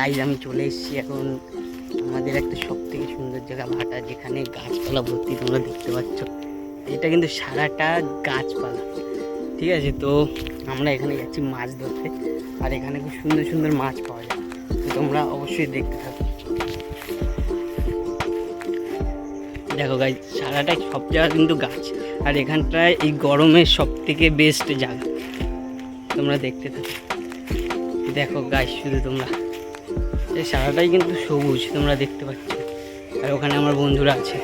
Guys আমি চলে এসেছি এখন আমাদের একটা সব থেকে সুন্দর জায়গা ভাটা, যেখানে গাছপালা ভর্তি তোমরা দেখতে পাচ্ছ। এটা কিন্তু সারাটা গাছপালা, ঠিক আছে। তো আমরা এখানে যাচ্ছি মাছ ধরতে, আর এখানে খুব সুন্দর সুন্দর মাছ পাওয়া যায়, তো তোমরা অবশ্যই দেখতে থাকো। দেখো গাইজ, সারাটাই সব জায়গা কিন্তু গাছ, আর এখানটায় এই গরমের সব থেকে বেস্ট জায়গা, তোমরা দেখতে থাকো। দেখো গাইজ, শুধু তোমরা এই সারাটাই কিন্তু সবুজ, তোমরা দেখতে পাচ্ছ। আর ওখানে আমার বন্ধুরা আছে।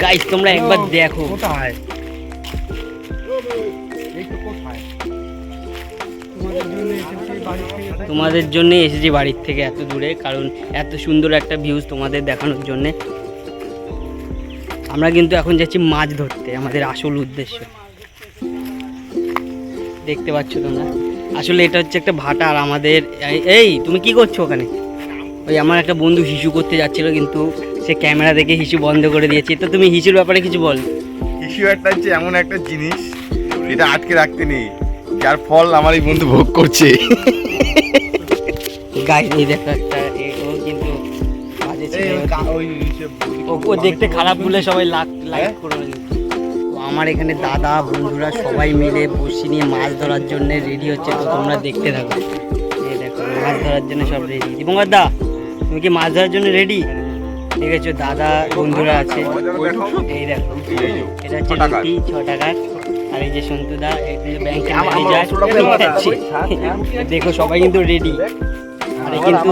গাইজ তোমরা একবার দেখো, কোথায় তোমাদের জন্য এসেছি বাড়ির থেকে এত দূরে, কারণ এত সুন্দর একটা ভিউজ তোমাদের দেখানোর জন্যে। আমরা কিন্তু এখন যাচ্ছি মাছ ধরতে, আমাদের আসল উদ্দেশ্য। দেখতে পাচ্ছ তোমরা, আসলে এটা হচ্ছে একটা ভাটা। আর আমাদের এই তুমি কি করছো ওখানে? ওই আমার একটা বন্ধু হিসু করতে যাচ্ছিল, কিন্তু সে ক্যামেরা দেখে হিসু বন্ধ করে দিয়েছে। তো তুমি হিসুর ব্যাপারে কিছু বল। ইস্যু একটা হচ্ছে এমন একটা জিনিস যেটা আটকে রাখতে নেই, যার ফল আমার এই বন্ধু ভোগ করছে। গাইস এই দেখো একটা, ও কিন্তু বাজে ছেলে। ও দেখতে খারাপ বলে সবাই লাইক করে দিল। তো আমার এখানে দাদা বন্ধুরা সবাই মিলে বসি নিয়ে মাছ ধরার জন্য রেডি হচ্ছে, তো তোমরা দেখতে থাকো। এই দেখো মাছ ধরার জন্য সব রেডি। দীপঙ্কর দা, তুমি কি মাছ ধরার জন্য রেডি? ঠিক আছে, দাদা বন্ধুরা আছে। এই দেখো, এটা হচ্ছে রুটি 6 টাকার। আর এই যে সন্তুদা, ব্যাংকের ম্যানেজার। দেখো সবাই কিন্তু রেডি। আরে কিন্তু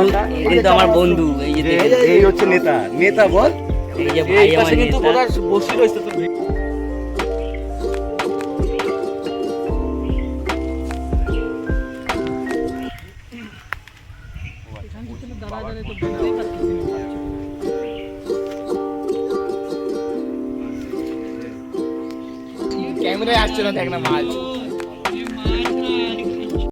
কিন্তু আমার বন্ধু, এই যে এই হচ্ছে নেতা। নেতা বল, এই যে ভাই আমার কিন্তু নেতা। বসে রয়েছে তো। ক্যামেরায় আসছে না, দেখ না মাছ।